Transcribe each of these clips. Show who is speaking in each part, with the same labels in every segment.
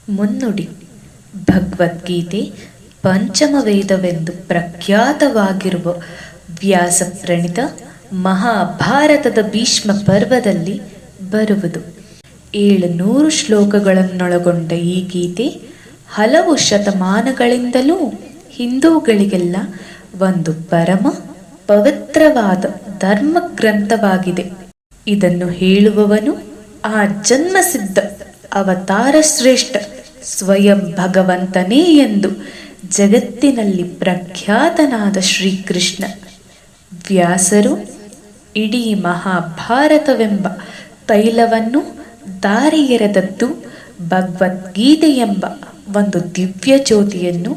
Speaker 1: ಮುನ್ನುಡಿ. ಭಗವದ್ಗೀತೆ ಪಂಚಮ ವೇದವೆಂದು ಪ್ರಖ್ಯಾತವಾಗಿರುವ ವ್ಯಾಸ ಪ್ರಣೀತ ಮಹಾಭಾರತದ ಭೀಷ್ಮ ಪರ್ವದಲ್ಲಿ ಬರುವುದು. 700 ಶ್ಲೋಕಗಳನ್ನೊಳಗೊಂಡ ಈ ಗೀತೆ ಹಲವು ಶತಮಾನಗಳಿಂದಲೂ ಹಿಂದೂಗಳಿಗೆಲ್ಲ ಒಂದು ಪರಮ ಪವಿತ್ರವಾದ ಧರ್ಮ ಗ್ರಂಥವಾಗಿದೆ. ಇದನ್ನು ಹೇಳುವವನು ಆ ಜನ್ಮಸಿದ್ಧ ಅವತಾರ ಶ್ರೇಷ್ಠ ಸ್ವಯಂ ಭಗವಂತನೇ ಎಂದು ಜಗತ್ತಿನಲ್ಲಿ ಪ್ರಖ್ಯಾತನಾದ ಶ್ರೀಕೃಷ್ಣ. ವ್ಯಾಸರು ಇಡೀ ಮಹಾಭಾರತವೆಂಬ ತೈಲವನ್ನು ದಾರಿ ಎರೆದದ್ದು ಭಗವದ್ಗೀತೆ ಎಂಬ ಒಂದು ದಿವ್ಯ ಜ್ಯೋತಿಯನ್ನು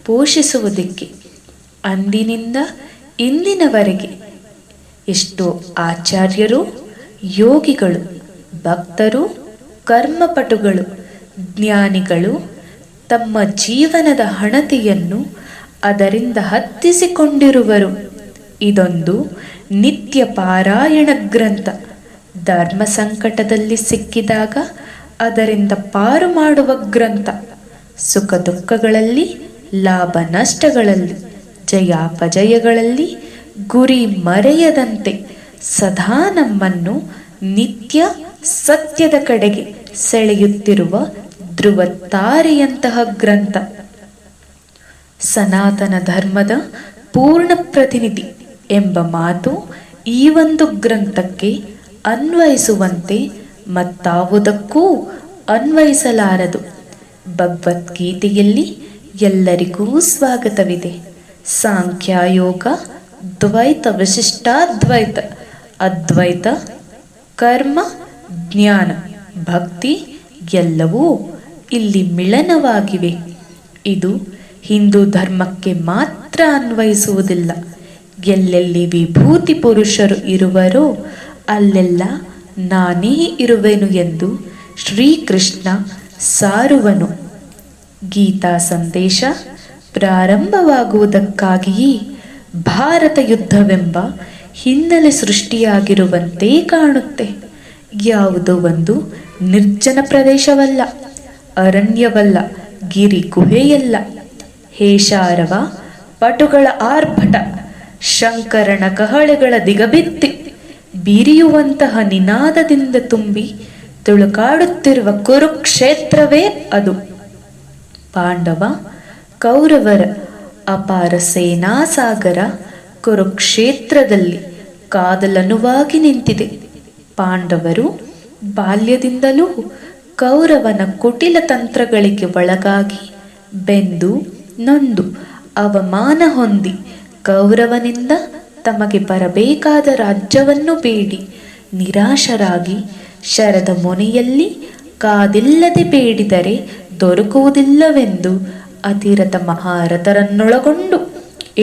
Speaker 1: ಪೋಷಿಸುವುದಕ್ಕೆ. ಅಂದಿನಿಂದ ಇಂದಿನವರೆಗೆ ಎಷ್ಟೋ ಆಚಾರ್ಯರು, ಯೋಗಿಗಳು, ಭಕ್ತರು, ಕರ್ಮಪಟುಗಳು, ಜ್ಞಾನಿಗಳು ತಮ್ಮ ಜೀವನದ ಹಣತೆಯನ್ನು ಅದರಿಂದ ಹತ್ತಿಸಿಕೊಂಡಿರುವರು. ಇದೊಂದು ನಿತ್ಯ ಪಾರಾಯಣ ಗ್ರಂಥ. ಧರ್ಮ ಸಂಕಟದಲ್ಲಿ ಸಿಕ್ಕಿದಾಗ ಅದರಿಂದ ಪಾರು ಮಾಡುವ ಗ್ರಂಥ. ಸುಖ ದುಃಖಗಳಲ್ಲಿ, ಲಾಭ ನಷ್ಟಗಳಲ್ಲಿ, ಜಯಾಪಜಯಗಳಲ್ಲಿ ಗುರಿ ಮರೆಯದಂತೆ ಸದಾ ನಮ್ಮನ್ನು ನಿತ್ಯ ಸತ್ಯದ ಕಡೆಗೆ ಸೆಳೆಯುತ್ತಿರುವ ಧ್ರುವತಾರೆಯಂತಹ ಗ್ರಂಥ. ಸನಾತನ ಧರ್ಮದ ಪೂರ್ಣ ಪ್ರತಿನಿಧಿ ಎಂಬ ಮಾತು ಈ ಒಂದು ಗ್ರಂಥಕ್ಕೆ ಅನ್ವಯಿಸುವಂತೆ ಮತ್ತಾವುದಕ್ಕೂ ಅನ್ವಯಿಸಲಾರದು. ಭಗವದ್ಗೀತೆಯಲ್ಲಿ ಎಲ್ಲರಿಗೂ ಸ್ವಾಗತವಿದೆ. ಸಾಂಖ್ಯಯೋಗ, ದ್ವೈತ ವಿಶಿಷ್ಟಾದ್ವೈತ, ಅದ್ವೈತ, ಕರ್ಮ, ಜ್ಞಾನ, ಭಕ್ತಿ ಎಲ್ಲವೂ ಇಲ್ಲಿ ಮಿಲನವಾಗಿವೆ. ಇದು ಹಿಂದೂ ಧರ್ಮಕ್ಕೆ ಮಾತ್ರ ಅನ್ವಯಿಸುವುದಿಲ್ಲ. ಎಲ್ಲೆಲ್ಲಿ ವಿಭೂತಿ ಪುರುಷರು ಇರುವರೋ ಅಲ್ಲೆಲ್ಲ ನಾನೇ ಇರುವೆನು ಎಂದು ಶ್ರೀಕೃಷ್ಣ ಸಾರುವನು. ಗೀತಾ ಸಂದೇಶ ಪ್ರಾರಂಭವಾಗುವುದಕ್ಕಾಗಿಯೇ ಭಾರತ ಯುದ್ಧವೆಂಬ ಹಿನ್ನೆಲೆ ಸೃಷ್ಟಿಯಾಗಿರುವಂತೆ ಕಾಣುತ್ತೆ. ಯಾವುದೋ ಒಂದು ನಿರ್ಜನ ಪ್ರದೇಶವಲ್ಲ, ಅರಣ್ಯವಲ್ಲ, ಗಿರಿ ಗುಹೆಯಲ್ಲ. ಹೇಷಾರವ, ಪಟುಗಳ ಆರ್ಭಟ, ಶಂಕರನ ಕಹಳೆಗಳ ದಿಗಬಿತ್ತಿ ಬೀರಿಯುವಂತಹ ನಿನಾದದಿಂದ ತುಂಬಿ ತುಳುಕಾಡುತ್ತಿರುವ ಕುರುಕ್ಷೇತ್ರವೇ ಅದು. ಪಾಂಡವ ಕೌರವರ ಅಪಾರ ಸೇನಾ ಸಾಗರ ಕುರುಕ್ಷೇತ್ರದಲ್ಲಿ ಕಾದಲನುವಾಗಿ ನಿಂತಿದೆ. ಪಾಂಡವರು ಬಾಲ್ಯದಿಂದಲೂ ಕೌರವನ ಕುಟಿಲ ತಂತ್ರಗಳಿಗೆ ಒಳಗಾಗಿ ಬೆಂದು ನೊಂದು ಅವಮಾನ ಹೊಂದಿ ಕೌರವನಿಂದ ತಮಗೆ ಬರಬೇಕಾದ ರಾಜ್ಯವನ್ನು ಬೇಡಿ ನಿರಾಶರಾಗಿ ಶರದ ಮೊನೆಯಲ್ಲಿ ಕಾದಿಲ್ಲದೆ ಬೇಡಿದರೆ ದೊರಕುವುದಿಲ್ಲವೆಂದು ಅತಿರಥ ಮಹಾರಥರನ್ನೊಳಗೊಂಡು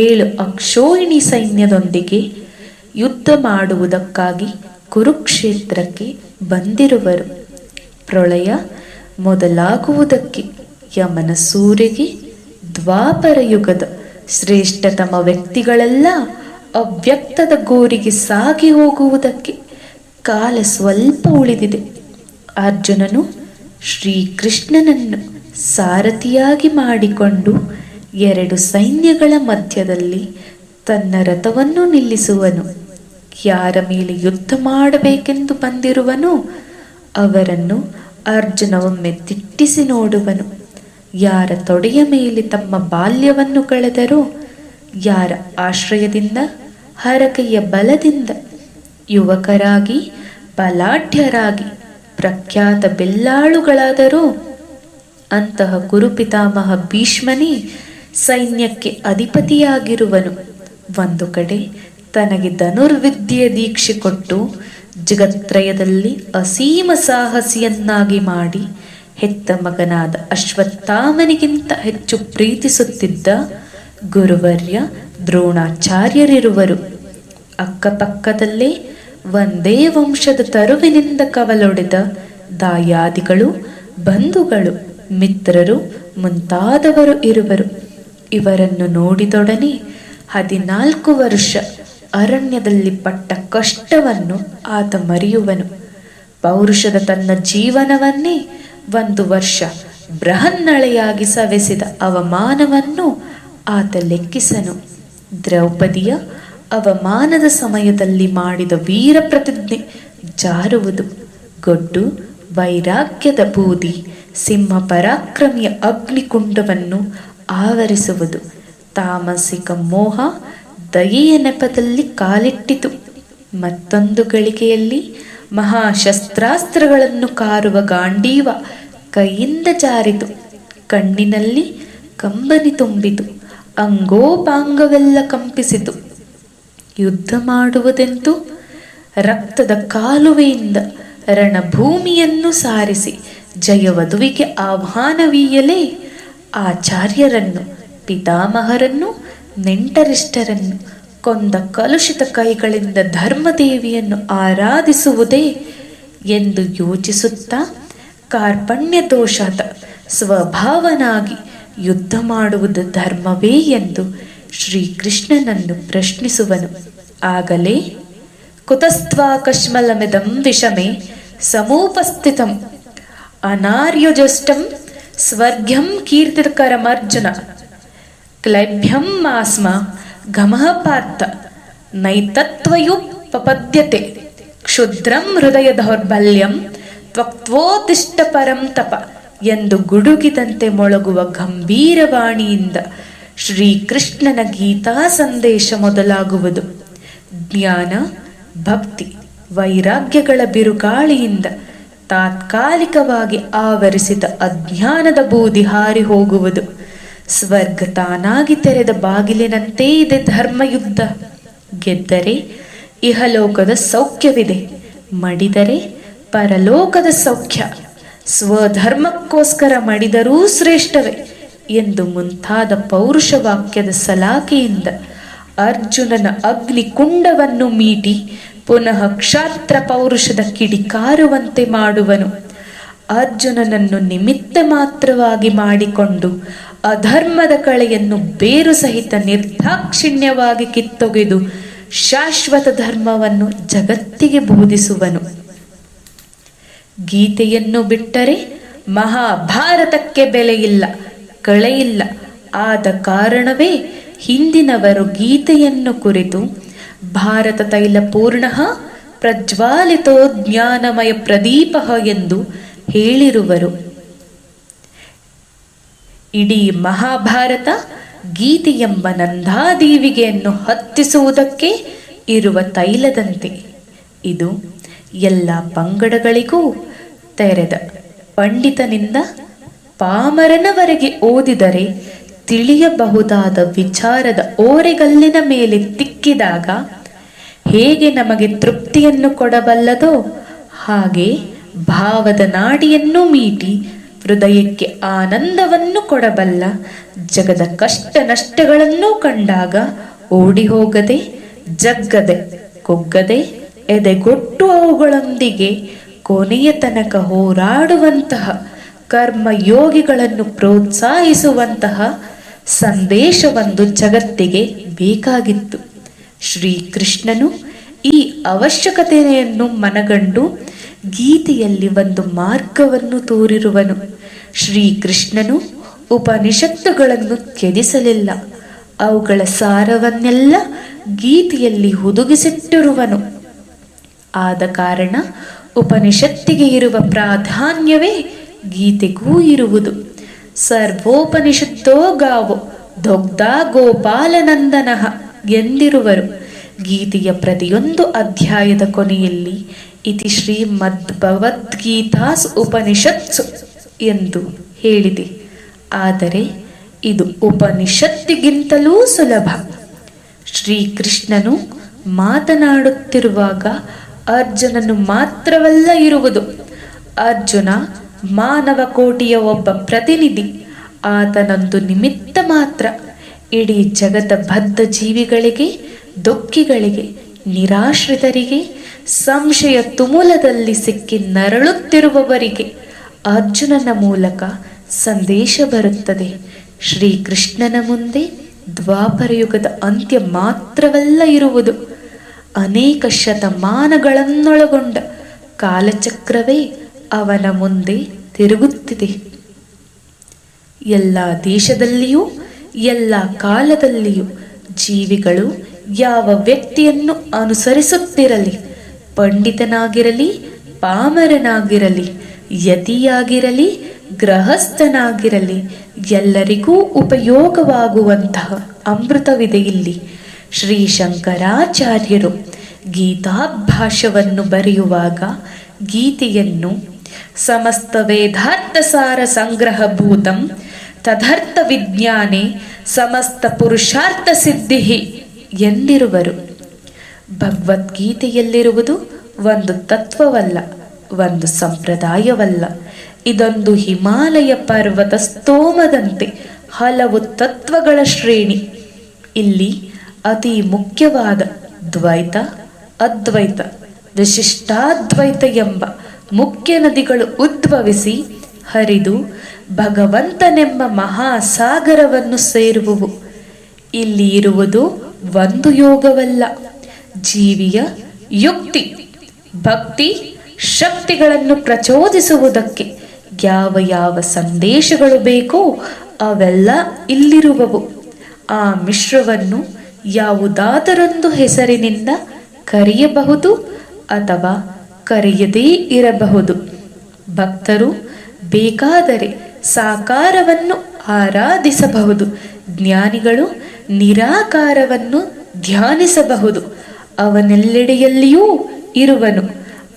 Speaker 1: 7 ಅಕ್ಷೋಹಿಣಿ ಸೈನ್ಯದೊಂದಿಗೆ ಯುದ್ಧ ಮಾಡುವುದಕ್ಕಾಗಿ ಕುರುಕ್ಷೇತ್ರಕ್ಕೆ ಬಂದಿರುವರು. ಪ್ರಳಯ ಮೊದಲಾಗುವುದಕ್ಕೆ ಯಮನ ಸೂರೆಗೆ ದ್ವಾಪರ ಯುಗದ ಶ್ರೇಷ್ಠತಮ ವ್ಯಕ್ತಿಗಳೆಲ್ಲ ಅವ್ಯಕ್ತದ ಗೋರಿಗೆ ಸಾಗಿ ಹೋಗುವುದಕ್ಕೆ ಕಾಲ ಸ್ವಲ್ಪ ಉಳಿದಿದೆ. ಅರ್ಜುನನು ಶ್ರೀಕೃಷ್ಣನನ್ನು ಸಾರಥಿಯಾಗಿ ಮಾಡಿಕೊಂಡು 2 ಸೈನ್ಯಗಳ ಮಧ್ಯದಲ್ಲಿ ತನ್ನ ರಥವನ್ನು ನಿಲ್ಲಿಸುವನು. ಯಾರ ಮೇಲೆ ಯುದ್ಧ ಮಾಡಬೇಕೆಂದು ಬಂದಿರುವನು ಅವರನ್ನು ಅರ್ಜುನ ಒಮ್ಮೆ ದಿಟ್ಟಿಸಿ ನೋಡುವನು. ಯಾರ ತೊಡೆಯ ಮೇಲೆ ತಮ್ಮ ಬಾಲ್ಯವನ್ನು ಕಳೆದರೋ, ಯಾರ ಆಶ್ರಯದಿಂದ, ಹರಕೆಯ ಬಲದಿಂದ ಯುವಕರಾಗಿ ಬಲಾಢ್ಯರಾಗಿ ಪ್ರಖ್ಯಾತ ಬೆಲ್ಲಾಳುಗಳಾದರೋ ಅಂತಹ ಕುರುಪಿತಾಮಹ ಭೀಷ್ಮನೇ ಸೈನ್ಯಕ್ಕೆ ಅಧಿಪತಿಯಾಗಿರುವನು. ಒಂದು ಕಡೆ ತನಗೆ ಧನುರ್ವಿದ್ಯೆಯ ದೀಕ್ಷೆ ಕೊಟ್ಟು ಜಗತ್ರಯದಲ್ಲಿ ಅಸೀಮ ಸಾಹಸಿಯನ್ನಾಗಿ ಮಾಡಿ ಹೆತ್ತ ಮಗನಾದ ಅಶ್ವತ್ಥಾಮನಿಗಿಂತ ಹೆಚ್ಚು ಪ್ರೀತಿಸುತ್ತಿದ್ದ ಗುರುವರ್ಯ ದ್ರೋಣಾಚಾರ್ಯರಿರುವರು. ಅಕ್ಕಪಕ್ಕದಲ್ಲೇ ಒಂದೇ ವಂಶದ ತರುವಿನಿಂದ ಕವಲೊಡೆದ ದಾಯಾದಿಗಳು, ಬಂಧುಗಳು, ಮಿತ್ರರು ಮುಂತಾದವರು ಇರುವರು. ಇವರನ್ನು ನೋಡಿದೊಡನೆ 14 ವರ್ಷ ಅರಣ್ಯದಲ್ಲಿ ಪಟ್ಟ ಕಷ್ಟವನ್ನು ಆತ ಮರೆಯುವನು. ಪೌರುಷದ ತನ್ನ ಜೀವನವನ್ನೇ 1 ವರ್ಷ ಬೃಹನ್ನಳೆಯಾಗಿ ಸವೆಸಿದ ಅವಮಾನವನ್ನು ಆತ ಲೆಕ್ಕಿಸನು. ದ್ರೌಪದಿಯ ಅವಮಾನದ ಸಮಯದಲ್ಲಿ ಮಾಡಿದ ವೀರ ಪ್ರತಿಜ್ಞೆ ಜಾರುವುದು. ಗೊಡ್ಡು ವೈರಾಗ್ಯದ ಬೂದಿ ಸಿಂಹ ಪರಾಕ್ರಮಿಯ ಅಗ್ನಿಕುಂಡವನ್ನು ಆವರಿಸುವುದು. ತಾಮಸಿಕ ಮೋಹ ದಯೆಯ ನೆಪದಲ್ಲಿ ಕಾಲಿಟ್ಟಿತು. ಮತ್ತೊಂದು ಗಳಿಗೆಯಲ್ಲಿ ಮಹಾಶಸ್ತ್ರಾಸ್ತ್ರಗಳನ್ನು ಕಾರುವ ಗಾಂಡೀವ ಕೈಯಿಂದ ಜಾರಿತು. ಕಣ್ಣಿನಲ್ಲಿ ಕಂಬನಿ ತುಂಬಿತು. ಅಂಗೋಪಾಂಗವೆಲ್ಲ ಕಂಪಿಸಿತು. ಯುದ್ಧ ಮಾಡುವುದೆಂತೂ ರಕ್ತದ ಕಾಲುವೆಯಿಂದ ರಣಭೂಮಿಯನ್ನು ಸಾರಿಸಿ ಜಯವಧುವಿಗೆ ಆಹ್ವಾನವೀಯಲೇ ಆಚಾರ್ಯರನ್ನು, ಪಿತಾಮಹರನ್ನು, ನೆಂಟರಿಷ್ಟರನ್ನು ಕೊಂದ ಕಲುಷಿತ ಕೈಗಳಿಂದ ಧರ್ಮದೇವಿಯನ್ನು ಆರಾಧಿಸುವುದೇ ಎಂದು ಯೋಚಿಸುತ್ತಾ ಕಾರ್ಪಣ್ಯ ದೋಷದ ಸ್ವಭಾವನಾಗಿ ಯುದ್ಧ ಮಾಡುವುದು ಧರ್ಮವೇ ಎಂದು ಶ್ರೀಕೃಷ್ಣನನ್ನು ಪ್ರಶ್ನಿಸುವನು. ಆಗಲೇ ಕುತಸ್ತ್ವಾಕಶ್ಮಲಮಿದಂ ವಿಷಮೆ ಸಮೂಪಸ್ಥಿತಂ ಅನಾರ್ಯುಜಷ್ಟಂ ಸ್ವರ್ಗ್ಯಂ ಕೀರ್ತಿಕರಮರ್ಜುನ ಕ್ಲೈಭ್ಯಂ ಮಾಸ್ಮ ಗಮಃ ಪಾರ್ಥ ನೈತತ್ವಯುಪಪದ್ಯತೆ ಕ್ಷುದ್ರಂ ಹೃದಯ ದೌರ್ಬಲ್ಯಂ ತ್ವಕ್ತ್ವೋತ್ತಿಷ್ಟ ಪರಂ ತಪ ಎಂದು ಗುಡುಗಿದಂತೆ ಮೊಳಗುವ ಗಂಭೀರವಾಣಿಯಿಂದ ಶ್ರೀಕೃಷ್ಣನ ಗೀತಾ ಸಂದೇಶ ಮೊದಲಾಗುವುದು. ಜ್ಞಾನ, ಭಕ್ತಿ, ವೈರಾಗ್ಯಗಳ ಬಿರುಗಾಳಿಯಿಂದ ತಾತ್ಕಾಲಿಕವಾಗಿ ಆವರಿಸಿದ ಅಜ್ಞಾನದ ಬೂದಿ ಹಾರಿ ಹೋಗುವುದು. ಸ್ವರ್ಗ ತಾನಾಗಿ ತೆರೆದ ಬಾಗಿಲಿನಂತೆ ಇದೆ ಧರ್ಮಯುದ್ಧ. ಗೆದ್ದರೆ ಇಹಲೋಕದ ಸೌಖ್ಯವಿದೆ, ಮಡಿದರೆ ಪರಲೋಕದ ಸೌಖ್ಯ. ಸ್ವಧರ್ಮಕ್ಕೋಸ್ಕರ ಮಡಿದರೂ ಶ್ರೇಷ್ಠವೇ ಎಂದು ಮುಂತಾದ ಪೌರುಷ ವಾಕ್ಯದ ಸಲಾಕೆಯಿಂದ ಅರ್ಜುನನ ಅಗ್ನಿಕುಂಡವನ್ನು ಮೀಟಿ ಪುನಃ ಕ್ಷಾತ್ರ ಪೌರುಷದ ಕಿಡಿಕಾರುವಂತೆ ಮಾಡುವನು. ಅರ್ಜುನನನ್ನು ನಿಮಿತ್ತ ಮಾತ್ರವಾಗಿ ಮಾಡಿಕೊಂಡು ಅಧರ್ಮದ ಕಳೆಯನ್ನು ಬೇರು ಸಹಿತ ನಿರ್ದಾಕ್ಷಿಣ್ಯವಾಗಿ ಕಿತ್ತೊಗೆದು ಶಾಶ್ವತ ಧರ್ಮವನ್ನು ಜಗತ್ತಿಗೆ ಬೋಧಿಸುವನು. ಗೀತೆಯನ್ನು ಬಿಟ್ಟರೆ ಮಹಾಭಾರತಕ್ಕೆ ಬೆಲೆಯಿಲ್ಲ, ಕಳೆಯಿಲ್ಲ. ಆದ ಕಾರಣವೇ ಹಿಂದಿನವರು ಗೀತೆಯನ್ನು ಕುರಿತು ಭಾರತ ತೈಲ ಪೂರ್ಣ ಪ್ರಜ್ವಾಲಿತೋ ಜ್ಞಾನಮಯ ಪ್ರದೀಪ ಎಂದು ಹೇಳಿರುವರು. ಇಡೀ ಮಹಾಭಾರತ ಗೀತೆ ಎಂಬ ನಂದಾದೀವಿಗೆಯನ್ನು ಹತ್ತಿಸುವುದಕ್ಕೆ ಇರುವ ತೈಲದಂತೆ. ಇದು ಎಲ್ಲ ಪಂಗಡಗಳಿಗೂ ತೆರೆದ. ಪಂಡಿತನಿಂದ ಪಾಮರನವರೆಗೆ ಓದಿದರೆ ತಿಳಿಯಬಹುದಾದ ವಿಚಾರದ ಓರೆಗಲ್ಲಿನ ಮೇಲೆ ತಿಕ್ಕಿದಾಗ ಹೇಗೆ ನಮಗೆ ತೃಪ್ತಿಯನ್ನು ಕೊಡಬಲ್ಲದೋ ಹಾಗೆ ಭಾವದ ನಾಡಿಯನ್ನು ಮೀಟಿ ಹೃದಯಕ್ಕೆ ಆನಂದವನ್ನು ಕೊಡಬಲ್ಲ ಜಗದ ಕಷ್ಟ ನಷ್ಟಗಳನ್ನು ಕಂಡಾಗ ಓಡಿ ಹೋಗದೆ, ಜಗ್ಗದೆ, ಕುಗ್ಗದೆ, ಎದೆಗೊಟ್ಟು ಅವುಗಳೊಂದಿಗೆ ಕೊನೆಯ ತನಕ ಹೋರಾಡುವಂತಹ ಕರ್ಮಯೋಗಿಗಳನ್ನು ಪ್ರೋತ್ಸಾಹಿಸುವಂತಹ ಸಂದೇಶವೊಂದು ಜಗತ್ತಿಗೆ ಬೇಕಾಗಿತ್ತು. ಶ್ರೀಕೃಷ್ಣನು ಈ ಅವಶ್ಯಕತೆಯನ್ನು ಮನಗಂಡು ಗೀತೆಯಲ್ಲಿ ಒಂದು ಮಾರ್ಗವನ್ನು ತೋರಿರುವನು. ಶ್ರೀಕೃಷ್ಣನು ಉಪನಿಷತ್ತುಗಳನ್ನು ಕೆಡಿಸಲಿಲ್ಲ, ಅವುಗಳ ಸಾರವನ್ನೆಲ್ಲ ಗೀತೆಯಲ್ಲಿ ಹುದುಗಿಸಿಟ್ಟಿರುವನು. ಆದ ಕಾರಣ ಉಪನಿಷತ್ತಿಗೆ ಇರುವ ಪ್ರಾಧಾನ್ಯವೇ ಗೀತೆಗೂ ಇರುವುದು. ಸರ್ವೋಪನಿಷತ್ತೋ ಗಾವೋ ದೊಗ್ಧ ಗೋಪಾಲನಂದನಃ ಎಂದಿರುವರು. ಗೀತೆಯ ಪ್ರತಿಯೊಂದು ಅಧ್ಯಾಯದ ಕೊನೆಯಲ್ಲಿ ಇತಿ ಶ್ರೀಮದ್ ಭಗವದ್ಗೀತಾಸ್ ಉಪನಿಷತ್ಸು ಎಂದು ಹೇಳಿದೆ. ಆದರೆ ಇದು ಉಪನಿಷತ್ತಿಗಿಂತಲೂ ಸುಲಭ. ಶ್ರೀಕೃಷ್ಣನು ಮಾತನಾಡುತ್ತಿರುವಾಗ ಅರ್ಜುನನು ಮಾತ್ರವಲ್ಲ ಇರುವುದು. ಅರ್ಜುನ ಮಾನವ ಕೋಟಿಯ ಒಬ್ಬ ಪ್ರತಿನಿಧಿ. ಆತನೊಂದು ನಿಮಿತ್ತ ಮಾತ್ರ. ಇಡೀ ಜಗತ್ತ ಬದ್ಧ ಜೀವಿಗಳಿಗೆ, ದುಃಖಿಗಳಿಗೆ, ನಿರಾಶ್ರಿತರಿಗೆ, ಸಂಶಯ ತುಮುಲದಲ್ಲಿ ಸಿಕ್ಕಿ ನರಳುತ್ತಿರುವವರಿಗೆ ಅರ್ಜುನನ ಮೂಲಕ ಸಂದೇಶ ಬರುತ್ತದೆ. ಶ್ರೀಕೃಷ್ಣನ ಮುಂದೆ ದ್ವಾಪರಯುಗದ ಅಂತ್ಯ ಮಾತ್ರವಲ್ಲ ಇರುವುದು, ಅನೇಕ ಶತಮಾನಗಳನ್ನೊಳಗೊಂಡ ಕಾಲಚಕ್ರವೇ ಅವನ ಮುಂದೆ ತಿರುಗುತ್ತಿದೆ. ಎಲ್ಲ ದೇಶದಲ್ಲಿಯೂ ಎಲ್ಲ ಕಾಲದಲ್ಲಿಯೂ ಜೀವಿಗಳು ಯಾವ ವ್ಯಕ್ತಿಯನ್ನು ಅನುಸರಿಸುತ್ತಿರಲಿ, ಪಂಡಿತನಾಗಿರಲಿ, ಪಾಮರನಾಗಿರಲಿ, ಯತಿಯಾಗಿರಲಿ, ಗೃಹಸ್ಥನಾಗಿರಲಿ, ಎಲ್ಲರಿಗೂ ಉಪಯೋಗವಾಗುವಂತಹ ಅಮೃತವಿದೆ ಇಲ್ಲಿ. ಶ್ರೀ ಶಂಕರಾಚಾರ್ಯರು ಗೀತಾಭಾಷ್ಯವನ್ನು ಬರೆಯುವಾಗ ಗೀತೆಯನ್ನು ಸಮಸ್ತ ವೇದಾರ್ಥ ಸಾರ ಸಂಗ್ರಹಭೂತಂ ತದರ್ಥ ವಿಜ್ಞಾನೆ ಸಮಸ್ತ ಪುರುಷಾರ್ಥ ಸಿದ್ಧಿ ಎಂದಿರುವರು. ಭಗವದ್ಗೀತೆಯಲ್ಲಿರುವುದು ಒಂದು ತತ್ವವಲ್ಲ, ಒಂದು ಸಂಪ್ರದಾಯವಲ್ಲ. ಇದೊಂದು ಹಿಮಾಲಯ ಪರ್ವತ ಸ್ತೋಮದಂತೆ ಹಲವು ತತ್ವಗಳ ಶ್ರೇಣಿ. ಇಲ್ಲಿ ಅತಿ ಮುಖ್ಯವಾದ ದ್ವೈತ, ಅದ್ವೈತ, ವಿಶಿಷ್ಟಾದ್ವೈತ ಎಂಬ ಮುಖ್ಯ ನದಿಗಳು ಉದ್ಭವಿಸಿ ಹರಿದು ಭಗವಂತನೆಂಬ ಮಹಾಸಾಗರವನ್ನು ಸೇರುವುವು. ಇಲ್ಲಿ ಇರುವುದು ಒಂದು ಯೋಗವಲ್ಲ, ಜೀವಿಯ ಯುಕ್ತಿ, ಭಕ್ತಿ, ಶಕ್ತಿಗಳನ್ನು ಪ್ರಚೋದಿಸುವುದಕ್ಕೆ ಯಾವ ಯಾವ ಸಂದೇಶಗಳು ಬೇಕೋ ಅವೆಲ್ಲ ಇಲ್ಲಿರುವವು. ಆ ಮಿಶ್ರವನ್ನು ಯಾವುದಾದರೊಂದು ಹೆಸರಿನಿಂದ ಕರೆಯಬಹುದು ಅಥವಾ ಕರೆಯದೇ ಇರಬಹುದು. ಭಕ್ತರು ಬೇಕಾದರೆ ಸಾಕಾರವನ್ನು ಆರಾಧಿಸಬಹುದು, ಜ್ಞಾನಿಗಳು ನಿರಾಕಾರವನ್ನು ಧ್ಯಾನಿಸಬಹುದು. ಅವನೆಲ್ಲೆಡೆಯಲ್ಲಿಯೂ ಇರುವನು.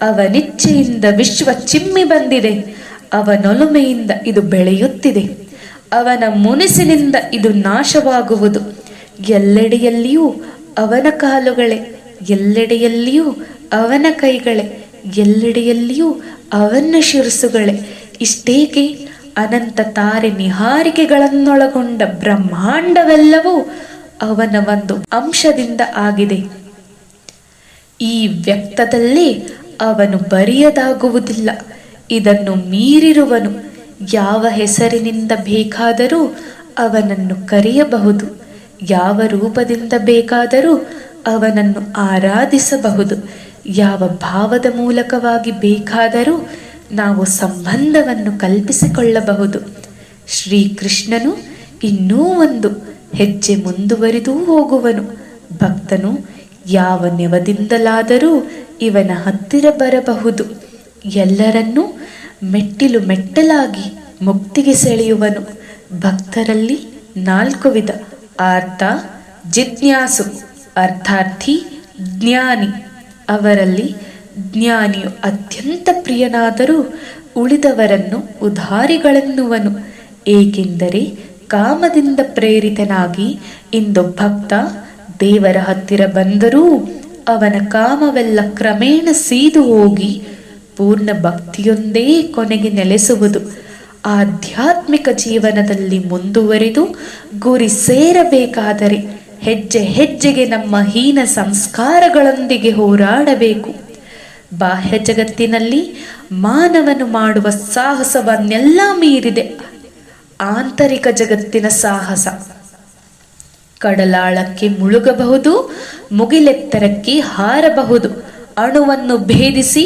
Speaker 1: ಅವನಿಚ್ಛೆಯಿಂದ ವಿಶ್ವ ಚಿಮ್ಮಿ ಬಂದಿದೆ. ಅವನೊಲುಮೆಯಿಂದ ಇದು ಬೆಳೆಯುತ್ತಿದೆ. ಅವನ ಮುನಿಸಿನಿಂದ ಇದು ನಾಶವಾಗುವುದು. ಎಲ್ಲೆಡೆಯಲ್ಲಿಯೂ ಅವನ ಕಾಲುಗಳೇ, ಎಲ್ಲೆಡೆಯಲ್ಲಿಯೂ ಅವನ ಕೈಗಳೇ, ಎಲ್ಲೆಡೆಯಲ್ಲಿಯೂ ಅವನ ಶಿರಸುಗಳೇ. ಇಷ್ಟೇಕೆ, ಅನಂತ ತಾರೆ ನಿಹಾರಿಕೆಗಳನ್ನೊಳಗೊಂಡ ಬ್ರಹ್ಮಾಂಡವೆಲ್ಲವೂ ಅವನ ಒಂದು ಅಂಶದಿಂದ ಆಗಿದೆ. ಈ ವ್ಯಕ್ತದಲ್ಲಿ ಅವನು ಬರೆಯದಾಗುವುದಿಲ್ಲ. ಇದನ್ನು ಮೀರಿರುವನು. ಯಾವ ಹೆಸರಿನಿಂದ ಬೇಕಾದರೂ ಅವನನ್ನು ಕರೆಯಬಹುದು, ಯಾವ ರೂಪದಿಂದ ಬೇಕಾದರೂ ಅವನನ್ನು ಆರಾಧಿಸಬಹುದು, ಯಾವ ಭಾವದ ಮೂಲಕವಾಗಿ ಬೇಕಾದರೂ ನಾವು ಸಂಬಂಧವನ್ನು ಕಲ್ಪಿಸಿಕೊಳ್ಳಬಹುದು. ಶ್ರೀಕೃಷ್ಣನು ಇನ್ನೂ ಒಂದು ಹೆಜ್ಜೆ ಮುಂದುವರಿದೂ ಹೋಗುವನು. ಭಕ್ತನು ಯಾವ ನೆವದಿಂದಲಾದರೂ ಇವನ ಹತ್ತಿರ ಬರಬಹುದು. ಎಲ್ಲರನ್ನೂ ಮೆಟ್ಟಿಲು ಮೆಟ್ಟಲಾಗಿ ಮುಕ್ತಿಗೆ ಸೆಳೆಯುವನು. ಭಕ್ತರಲ್ಲಿ 4 ವಿಧ: ಆರ್ತ, ಜಿಜ್ಞಾಸು, ಅರ್ಥಾರ್ಥಿ, ಜ್ಞಾನಿ. ಅವರಲ್ಲಿ ಜ್ಞಾನಿಯು ಅತ್ಯಂತ ಪ್ರಿಯನಾದರೂ ಉಳಿದವರನ್ನು ಉದಾರಿಗಳೆನ್ನುವನು. ಏಕೆಂದರೆ ಕಾಮದಿಂದ ಪ್ರೇರಿತನಾಗಿ ಇಂದು ಭಕ್ತ ದೇವರ ಹತ್ತಿರ ಬಂದರೂ ಅವನ ಕಾಮವೆಲ್ಲ ಕ್ರಮೇಣ ಸೀದು ಹೋಗಿ ಪೂರ್ಣ ಭಕ್ತಿಯೊಂದೇ ಕೊನೆಗೆ ನೆಲೆಸುವುದು. ಆಧ್ಯಾತ್ಮಿಕ ಜೀವನದಲ್ಲಿ ಮುಂದುವರಿದು ಗುರಿ ಸೇರಬೇಕಾದರೆ ಹೆಜ್ಜೆ ಹೆಜ್ಜೆಗೆ ನಮ್ಮ ಹೀನ ಸಂಸ್ಕಾರಗಳೊಂದಿಗೆ ಹೋರಾಡಬೇಕು. ಬಾಹ್ಯ ಜಗತ್ತಿನಲ್ಲಿ ಮಾನವನು ಮಾಡುವ ಸಾಹಸವನ್ನೆಲ್ಲ ಮೀರಿದೆ ಆಂತರಿಕ ಜಗತ್ತಿನ ಸಾಹಸ. ಕಡಲಾಳಕ್ಕೆ ಮುಳುಗಬಹುದು, ಮುಗಿಲೆತ್ತರಕ್ಕೆ ಹಾರಬಹುದು, ಅಣುವನ್ನು ಭೇದಿಸಿ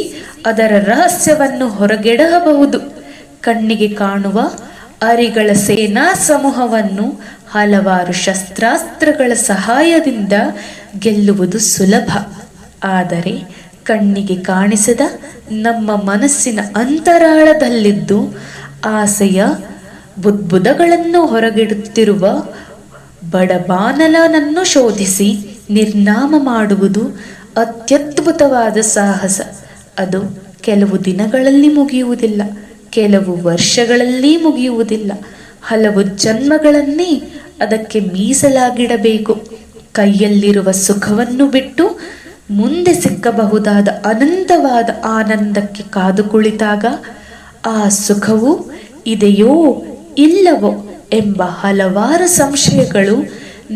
Speaker 1: ಅದರ ರಹಸ್ಯವನ್ನು ಹೊರಗೆಡಬಹುದು. ಕಣ್ಣಿಗೆ ಕಾಣುವ ಅರಿಗಳ ಸೇನಾ ಸಮೂಹವನ್ನು ಹಲವಾರು ಶಸ್ತ್ರಾಸ್ತ್ರಗಳ ಸಹಾಯದಿಂದ ಗೆಲ್ಲುವುದು ಸುಲಭ. ಆದರೆ ಕಣ್ಣಿಗೆ ಕಾಣಿಸದ ನಮ್ಮ ಮನಸ್ಸಿನ ಅಂತರಾಳದಲ್ಲಿದ್ದು ಆಸೆಯ ಬುದ್ಬುದಗಳನ್ನು ಹೊರಗಿಡುತ್ತಿರುವ ಬಡಬಾನಲನನ್ನು ಶೋಧಿಸಿ ನಿರ್ನಾಮ ಮಾಡುವುದು ಅತ್ಯದ್ಭುತವಾದ ಸಾಹಸ. ಅದು ಕೆಲವು ದಿನಗಳಲ್ಲಿ ಮುಗಿಯುವುದಿಲ್ಲ, ಕೆಲವು ವರ್ಷಗಳಲ್ಲಿ ಮುಗಿಯುವುದಿಲ್ಲ, ಹಲವು ಜನ್ಮಗಳನ್ನೇ ಅದಕ್ಕೆ ಮೀಸಲಾಗಿಡಬೇಕು. ಕೈಯಲ್ಲಿರುವ ಸುಖವನ್ನು ಬಿಟ್ಟು ಮುಂದೆ ಸಿಕ್ಕಬಹುದಾದ ಅನಂತವಾದ ಆನಂದಕ್ಕೆ ಕಾದು ಕುಳಿತಾಗ ಆ ಸುಖವು ಇದೆಯೋ ಇಲ್ಲವೋ ಎಂಬ ಹಲವಾರು ಸಂಶಯಗಳು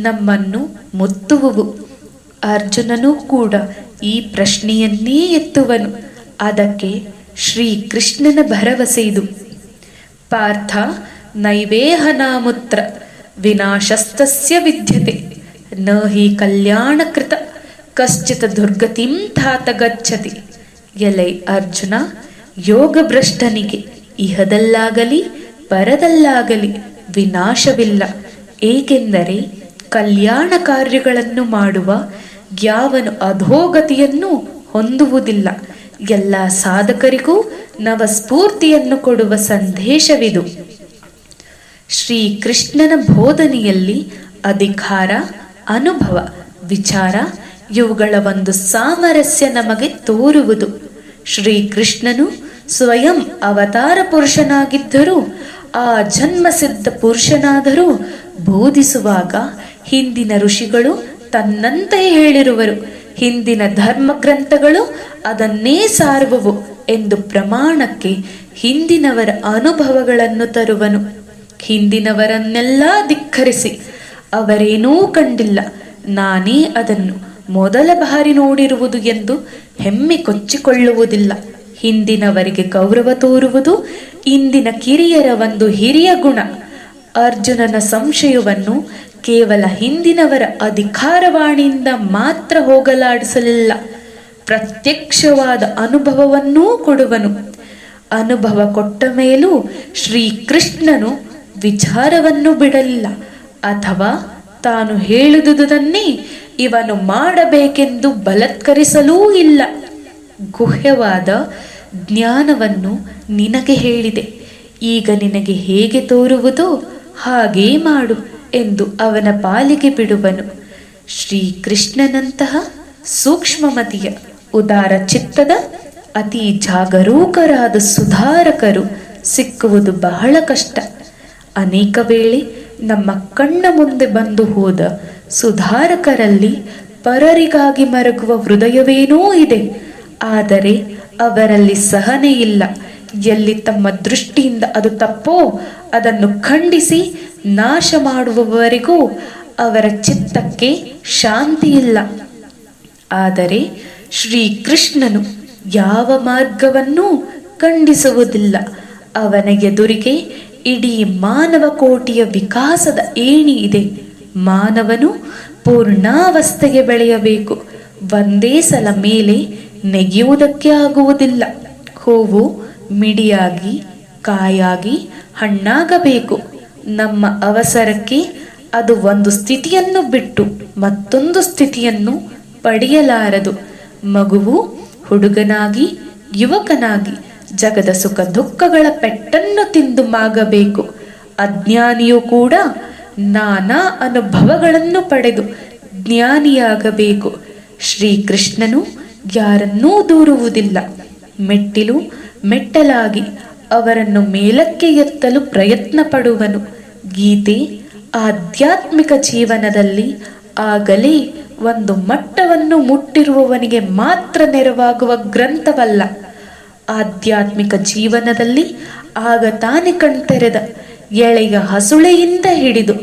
Speaker 1: ನಮ್ಮನ್ನು ಮುತ್ತುವುವು. ಅರ್ಜುನನೂ ಕೂಡ ಈ ಪ್ರಶ್ನೆಯನ್ನೇ ಎತ್ತುವನು. ಅದಕ್ಕೆ ಶ್ರೀಕೃಷ್ಣನ ಭರವಸೆ ಇದು: ಪಾರ್ಥ ನೈವೇಹನಾಮುತ್ರ ವಿನಾಶಸ್ತಸ್ಯ ವಿದ್ಯತೆ ನ ಹಿ ಕಲ್ಯಾಣಕೃತ ಕಶ್ಚಿತ ದುರ್ಗತಿಂ ತಾತ ಗಚ್ಚತಿ. ಎಲೈ ಅರ್ಜುನ, ಯೋಗಭ್ರಷ್ಟನಿಗೆ ಇಹದಲ್ಲಾಗಲಿ ಪರದಲ್ಲಾಗಲಿ ವಿನಾಶವಿಲ್ಲ. ಏಕೆಂದರೆ ಕಲ್ಯಾಣ ಕಾರ್ಯಗಳನ್ನು ಮಾಡುವ ಯಾವನು ಅಧೋಗತಿಯನ್ನು ಹೊಂದುವುದಿಲ್ಲ. ಎಲ್ಲ ಸಾಧಕರಿಗೂ ನವಸ್ಫೂರ್ತಿಯನ್ನು ಕೊಡುವ ಸಂದೇಶವಿದು. ಶ್ರೀಕೃಷ್ಣನ ಬೋಧನೆಯಲ್ಲಿ ಅಧಿಕಾರ, ಅನುಭವ, ವಿಚಾರ ಇವುಗಳ ಒಂದು ಸಾಮರಸ್ಯ ನಮಗೆ ತೋರುವುದು. ಶ್ರೀಕೃಷ್ಣನು ಸ್ವಯಂ ಅವತಾರ ಪುರುಷನಾಗಿದ್ದರೂ, ಆ ಜನ್ಮಸಿದ್ಧ ಪುರುಷನಾದರೂ ಬೋಧಿಸುವಾಗ ಹಿಂದಿನ ಋಷಿಗಳು ತನ್ನಂತೆಯೇ ಹೇಳಿರುವರು, ಹಿಂದಿನ ಧರ್ಮ ಗ್ರಂಥಗಳು ಅದನ್ನೇ ಸಾರುವವು ಎಂದು ಪ್ರಮಾಣಕ್ಕೆ ಹಿಂದಿನವರ ಅನುಭವಗಳನ್ನು ತರುವನು. ಹಿಂದಿನವರನ್ನೆಲ್ಲ ಧಿಕ್ಕರಿಸಿ ಅವರೇನೂ ಕಂಡಿಲ್ಲ, ನಾನೇ ಅದನ್ನು ಮೊದಲ ಬಾರಿ ನೋಡಿರುವುದು ಎಂದು ಹೆಮ್ಮೆ ಕೊಚ್ಚಿಕೊಳ್ಳುವುದಿಲ್ಲ. ಹಿಂದಿನವರಿಗೆ ಗೌರವ ತೋರುವುದು ಇಂದಿನ ಕಿರಿಯರ ಒಂದು ಹಿರಿಯ ಗುಣ. ಅರ್ಜುನನ ಸಂಶಯವನ್ನು ಕೇವಲ ಹಿಂದಿನವರ ಅಧಿಕಾರವಾಣಿಯಿಂದ ಮಾತ್ರ ಹೋಗಲಾಡಿಸಲಿಲ್ಲ, ಪ್ರತ್ಯಕ್ಷವಾದ ಅನುಭವವನ್ನೂ ಕೊಡುವನು. ಅನುಭವ ಕೊಟ್ಟ ಮೇಲೂ ಶ್ರೀಕೃಷ್ಣನು ವಿಚಾರವನ್ನು ಬಿಡಲಿಲ್ಲ, ಅಥವಾ ತಾನು ಹೇಳುವುದನ್ನೇ ಇವನು ಮಾಡಬೇಕೆಂದು ಬಲತ್ಕರಿಸಲೂ ಇಲ್ಲ. ಗುಹ್ಯವಾದ ಜ್ಞಾನವನ್ನು ನಿನಗೆ ಹೇಳಿದೆ, ಈಗ ನಿನಗೆ ಹೇಗೆ ತೋರುವುದೋ ಹಾಗೇ ಮಾಡು ಎಂದು ಅವನ ಪಾಲಿಗೆ ಬಿಡುವನು. ಶ್ರೀಕೃಷ್ಣನಂತಹ ಸೂಕ್ಷ್ಮಮತಿಯ ಉದಾರ ಚಿತ್ತದ ಅತಿ ಜಾಗರೂಕರಾದ ಸುಧಾರಕರು ಸಿಕ್ಕುವುದು ಬಹಳ ಕಷ್ಟ. ಅನೇಕ ವೇಳೆ ನಮ್ಮ ಕಣ್ಣ ಮುಂದೆ ಬಂದು ಹೋದ ಸುಧಾರಕರಲ್ಲಿ ಪರರಿಗಾಗಿ ಮರಗುವ ಹೃದಯವೇನೋ ಇದೆ, ಆದರೆ ಅವರಲ್ಲಿ ಸಹನೆ ಇಲ್ಲ. ಎಲ್ಲಿ ತಮ್ಮ ದೃಷ್ಟಿಯಿಂದ ಅದು ತಪ್ಪೋ ಅದನ್ನು ಖಂಡಿಸಿ ನಾಶ ಮಾಡುವವರೆಗೂ ಅವರ ಚಿತ್ತಕ್ಕೆ ಶಾಂತಿ ಇಲ್ಲ. ಆದರೆ ಶ್ರೀಕೃಷ್ಣನು ಯಾವ ಮಾರ್ಗವನ್ನೂ ಖಂಡಿಸುವುದಿಲ್ಲ. ಅವನ ಎದುರಿಗೆ ಇಡೀ ಮಾನವ ಕೋಟಿಯ ವಿಕಾಸದ ಏಣಿ ಇದೆ. ಮಾನವನು ಪೂರ್ಣಾವಸ್ಥೆಗೆ ಬೆಳೆಯಬೇಕು, ಒಂದೇ ಸಲ ಮೇಲೆ ನೆಗೆಯುವುದಕ್ಕೆ ಆಗುವುದಿಲ್ಲ. ಹೂವು ಮಿಡಿಯಾಗಿ, ಕಾಯಾಗಿ, ಹಣ್ಣಾಗಬೇಕು. ನಮ್ಮ ಅವಸರಕ್ಕೆ ಅದು ಒಂದು ಸ್ಥಿತಿಯನ್ನು ಬಿಟ್ಟು ಮತ್ತೊಂದು ಸ್ಥಿತಿಯನ್ನು ಪಡೆಯಲಾರದು. ಮಗುವು ಹುಡುಗನಾಗಿ, ಯುವಕನಾಗಿ ಜಗದ ಸುಖ ದುಃಖಗಳ ಪೆಟ್ಟನ್ನು ತಿಂದು ಮಾಗಬೇಕು. ಅಜ್ಞಾನಿಯೂ ಕೂಡ ನಾನಾ ಅನುಭವಗಳನ್ನು ಪಡೆದು ಜ್ಞಾನಿಯಾಗಬೇಕು. ಶ್ರೀಕೃಷ್ಣನು ಯಾರನ್ನೂ ದೂರುವುದಿಲ್ಲ. ಮೆಟ್ಟಿಲು ಮೆಟ್ಟಲಾಗಿ ಅವರನ್ನು ಮೇಲಕ್ಕೆ ಎತ್ತಲು ಪ್ರಯತ್ನ ಪಡುವನು. ಗೀತೆ ಆಧ್ಯಾತ್ಮಿಕ ಜೀವನದಲ್ಲಿ ಆಗಲೇ ಒಂದು ಮಟ್ಟವನ್ನು ಮುಟ್ಟಿರುವವನಿಗೆ ಮಾತ್ರ ನೆರವಾಗುವ ಗ್ರಂಥವಲ್ಲ. ಆಧ್ಯಾತ್ಮಿಕ ಜೀವನದಲ್ಲಿ ಆಗ ತಾನೇ ಕಣ್ತೆರೆದ ಎಳೆಯ ಹಸುಳೆಯಿಂದ ಹಿಡಿದು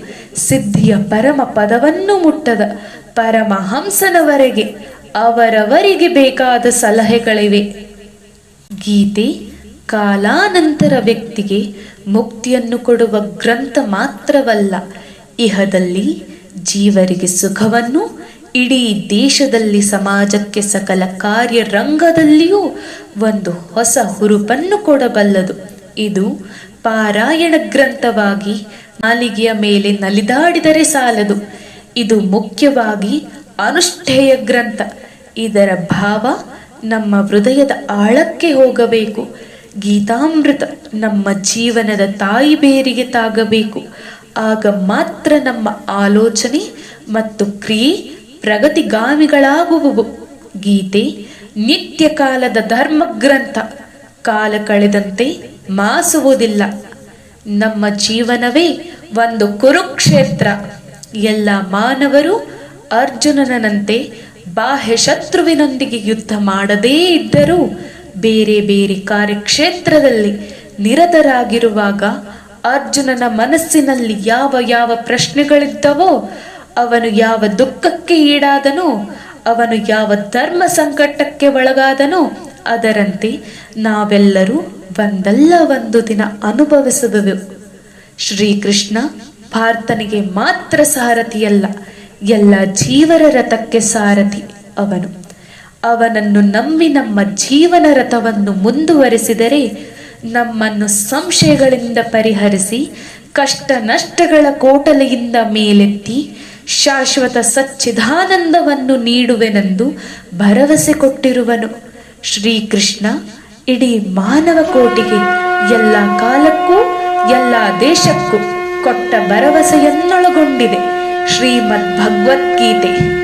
Speaker 1: ಸಿದ್ಧಿಯ ಪರಮ ಪದವನ್ನು ಮುಟ್ಟದ ಪರಮಹಂಸನವರೆಗೆ ಅವರವರಿಗೆ ಬೇಕಾದ ಸಲಹೆಗಳಿವೆ. ಗೀತೆ ಕಾಲಾನಂತರ ವ್ಯಕ್ತಿಗೆ ಮುಕ್ತಿಯನ್ನು ಕೊಡುವ ಗ್ರಂಥ ಮಾತ್ರವಲ್ಲ, ಇಹದಲ್ಲಿ ಜೀವರಿಗೆ ಸುಖವನ್ನು, ಇಡೀ ದೇಶದಲ್ಲಿ ಸಮಾಜಕ್ಕೆ ಸಕಲ ಕಾರ್ಯರಂಗದಲ್ಲಿಯೂ ಒಂದು ಹೊಸ ಹುರುಪನ್ನು ಕೊಡಬಲ್ಲದು. ಇದು ಪಾರಾಯಣ ಗ್ರಂಥವಾಗಿ ನಾಲಿಗೆಯ ಮೇಲೆ ನಲಿದಾಡಿದರೆ ಸಾಲದು. ಇದು ಮುಖ್ಯವಾಗಿ ಅನುಷ್ಠೇಯ ಗ್ರಂಥ. ಇದರ ಭಾವ ನಮ್ಮ ಹೃದಯದ ಆಳಕ್ಕೆ ಹೋಗಬೇಕು. ಗೀತಾಮೃತ ನಮ್ಮ ಜೀವನದ ತಾಯಿ ಬೇರಿಗೆ ತಾಗಬೇಕು. ಆಗ ಮಾತ್ರ ನಮ್ಮ ಆಲೋಚನೆ ಮತ್ತು ಕ್ರಿಯೆ ಪ್ರಗತಿಗಾಮಿಗಳಾಗುವುವು. ಗೀತೆ ನಿತ್ಯ ಕಾಲದ ಧರ್ಮ ಗ್ರಂಥ, ಕಾಲ ಕಳೆದಂತೆ ಮಾಸುವುದಿಲ್ಲ. ನಮ್ಮ ಜೀವನವೇ ಒಂದು ಕುರುಕ್ಷೇತ್ರ. ಎಲ್ಲ ಮಾನವರು ಅರ್ಜುನನಂತೆ ಬಾಹ್ಯ ಶತ್ರುವಿನೊಂದಿಗೆ ಯುದ್ಧ ಮಾಡದೇ ಇದ್ದರೂ ಬೇರೆ ಬೇರೆ ಕಾರ್ಯಕ್ಷೇತ್ರದಲ್ಲಿ ನಿರತರಾಗಿರುವಾಗ ಅರ್ಜುನನ ಮನಸ್ಸಿನಲ್ಲಿ ಯಾವ ಯಾವ ಪ್ರಶ್ನೆಗಳಿದ್ದವೋ, ಅವನು ಯಾವ ದುಃಖಕ್ಕೆ ಈಡಾದನೋ, ಅವನು ಯಾವ ಧರ್ಮ ಸಂಕಟಕ್ಕೆ ಒಳಗಾದನೋ, ಅದರಂತೆ ನಾವೆಲ್ಲರೂ ಒಂದಲ್ಲ ಒಂದು ದಿನ ಅನುಭವಿಸುವೆವು. ಶ್ರೀಕೃಷ್ಣ ಪಾರ್ಥನಿಗೆ ಮಾತ್ರ ಸಾರಥಿಯಲ್ಲ, ಎಲ್ಲ ಜೀವರ ರಥಕ್ಕೆ ಸಾರಥಿ ಅವನು. ಅವನನ್ನು ನಂಬಿ ನಮ್ಮ ಜೀವನ ರಥವನ್ನು ಮುಂದುವರೆಸಿದರೆ ನಮ್ಮನ್ನು ಸಂಶಯಗಳಿಂದ ಪರಿಹರಿಸಿ ಕಷ್ಟ ನಷ್ಟಗಳ ಕೋಟಲೆಯಿಂದ ಮೇಲೆತ್ತಿ ಶಾಶ್ವತ ಸಚ್ಚಿದಾನಂದವನ್ನು ನೀಡುವೆನೆಂದು ಭರವಸೆ ಕೊಟ್ಟಿರುವನು. ಶ್ರೀಕೃಷ್ಣ ಇಡೀ ಮಾನವ ಕೋಟಿಗೆ ಎಲ್ಲ ಕಾಲಕ್ಕೂ ಎಲ್ಲ ದೇಶಕ್ಕೂ ಕೊಟ್ಟ ಭರವಸೆಯನ್ನೊಳಗೊಂಡಿದೆ ಶ್ರೀಮದ್ ಭಗವದ್ಗೀತೆ.